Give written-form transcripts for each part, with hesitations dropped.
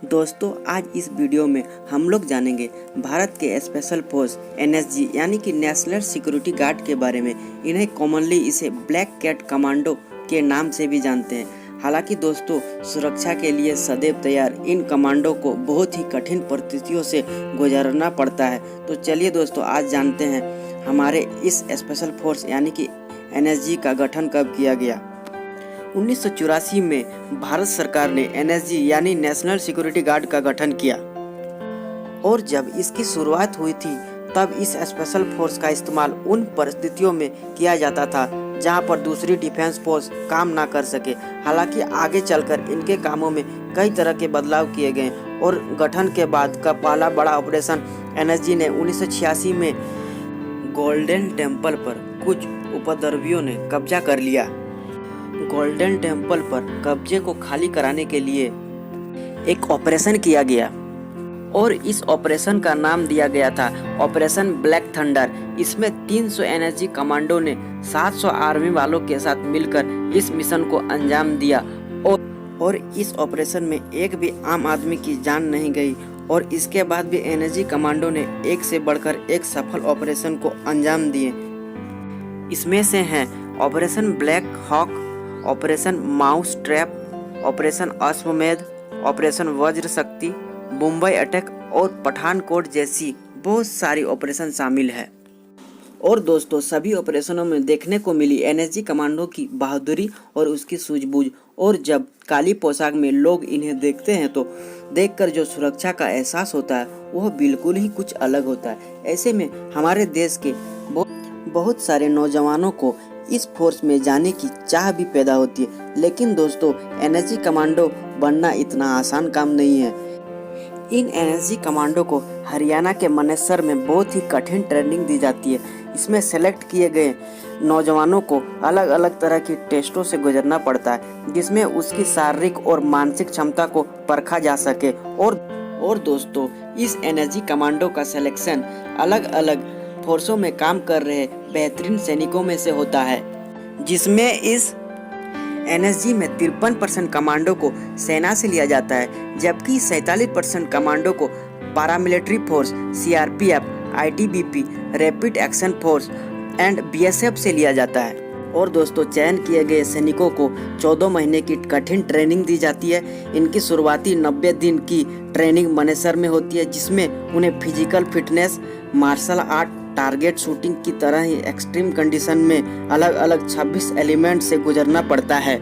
दोस्तों आज इस वीडियो में हम लोग जानेंगे भारत के स्पेशल फोर्स एनएसजी यानी कि नेशनल सिक्योरिटी गार्ड के बारे में। इन्हें कॉमनली इसे ब्लैक कैट कमांडो के नाम से भी जानते हैं। हालांकि दोस्तों सुरक्षा के लिए सदैव तैयार इन कमांडो को बहुत ही कठिन परिस्थितियों से गुजरना पड़ता है। तो चलिए दोस्तों आज जानते हैं हमारे इस स्पेशल फोर्स यानी कि एनएसजी का गठन कब किया गया। 1984 में भारत सरकार ने एनएसजी यानी नेशनल सिक्योरिटी गार्ड का गठन किया और जब इसकी शुरुआत हुई थी तब इस स्पेशल फोर्स का इस्तेमाल उन परिस्थितियों में किया जाता था जहां पर दूसरी डिफेंस फोर्स काम ना कर सके। हालांकि आगे चलकर इनके कामों में कई तरह के बदलाव किए गए और गठन के बाद का पहला बड़ा ऑपरेशन एनएसजी ने 1986 में गोल्डन टेम्पल पर कुछ उपद्रवियों ने कब्जा कर लिया। गोल्डन टेम्पल पर कब्जे को खाली कराने के लिए एक ऑपरेशन किया गया और इस ऑपरेशन का नाम दिया गया था ऑपरेशन ब्लैक थंडर। इसमें 300 एनएसजी कमांडो ने 700 आर्मी वालों के साथ मिलकर इस मिशन को अंजाम दिया और इस ऑपरेशन में एक भी आम आदमी की जान नहीं गई और इसके बाद भी एनएसजी कमांडो ने एक से बढ़कर एक सफल ऑपरेशन को अंजाम दिए। इसमें से हैं operation Black Hawk, operation mouse trap, operation Ashwamedh, operation Vajra Shakti, Mumbai attack और पठानकोट जैसी बहुत सारी ऑपरेशन शामिल है। और दोस्तों सभी ऑपरेशनों में देखने को मिली एनएसजी कमांडो की बहादुरी और उसकी सूझबूझ। और जब काली पोशाक में लोग इन्हें देखते हैं तो देखकर जो सुरक्षा का एहसास होता है वह बिल्कुल ही कुछ अलग होता है। ऐसे में हमारे देश के बहुत सारे नौजवानों को इस फोर्स में जाने की चाह भी पैदा होती है। लेकिन दोस्तों एनएसजी कमांडो बनना इतना आसान काम नहीं है। इन एनएसजी कमांडो को हरियाणा के मानेसर में बहुत ही कठिन ट्रेनिंग दी जाती है। इसमें सेलेक्ट किए गए नौजवानों को अलग अलग तरह की टेस्टों से गुजरना पड़ता है जिसमें उसकी शारीरिक और मानसिक क्षमता को परखा जा सके। और दोस्तों इस एनएसजी कमांडो का सिलेक्शन अलग अलग फोर्सों में काम कर रहे बेहतरीन सैनिकों में से होता है, जिसमें इस एनएसजी में 53% कमांडो को सेना से लिया जाता है जबकि 47% कमांडो को paramilitary force, CRPF, ITBP, rapid action force and BSF से लिया जाता है। और दोस्तों चयन किए गए सैनिकों को 14 महीने की कठिन ट्रेनिंग दी जाती है। इनकी शुरुआती 90 दिन की ट्रेनिंग मानेसर में होती है जिसमें उन्हें physical fitness, martial art, target shooting की तरह ही एक्सट्रीम कंडीशन में अलग अलग 26 एलिमेंट से गुजरना पड़ता है।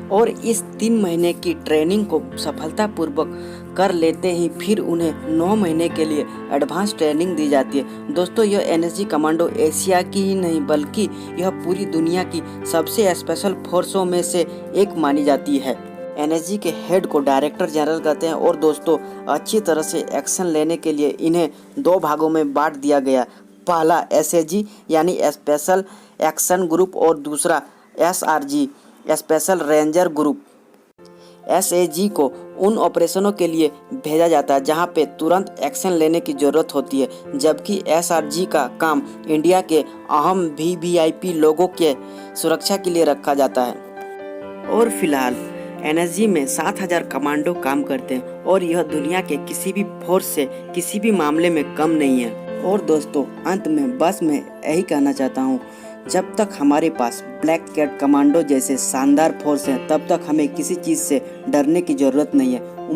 और इस 3 महीने की ट्रेनिंग को सफलतापूर्वक कर लेते ही फिर उन्हें 9 महीने के लिए एडवांस ट्रेनिंग दी जाती है। दोस्तों यह एनएसजी कमांडो एशिया की ही नहीं बल्कि यह पूरी दुनिया की सबसे स्पेशल फोर्सों में से एक मानी जाती है। एनएसजी के हेड को डायरेक्टर जनरल कहते हैं। और दोस्तों अच्छी तरह से एक्शन लेने के लिए इन्हें 2 भागों में बांट दिया गया। पहला एसएजी यानी स्पेशल एक्शन ग्रुप और दूसरा SRG special ranger group. SAG को उन ऑपरेशनों के लिए भेजा जाता है जहां पे तुरंत एक्शन लेने की ज़रूरत होती है जबकि एसआरजी का काम इंडिया के अहम वीवीआईपी लोगों के सुरक्षा के लिए रखा जाता है। और फिलहाल एनएसजी में 7000 कमांडो काम करते हैं और यह दुनिया के किसी भी फोर्स से किसी भी मामले में कम नहीं है। और दोस्तों अंत में बस मैं यही कहना चाहता हूँ, जब तक हमारे पास ब्लैक कैट कमांडो जैसे शानदार फोर्स हैं तब तक हमें किसी चीज़ से डरने की ज़रूरत नहीं है।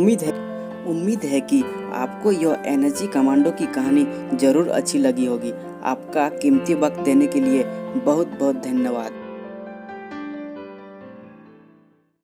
उम्मीद है कि आपको यह एनएसजी कमांडो की कहानी ज़रूर अच्छी लगी होगी। आपका कीमती वक्त देने के लिए बहुत बहुत धन्यवाद।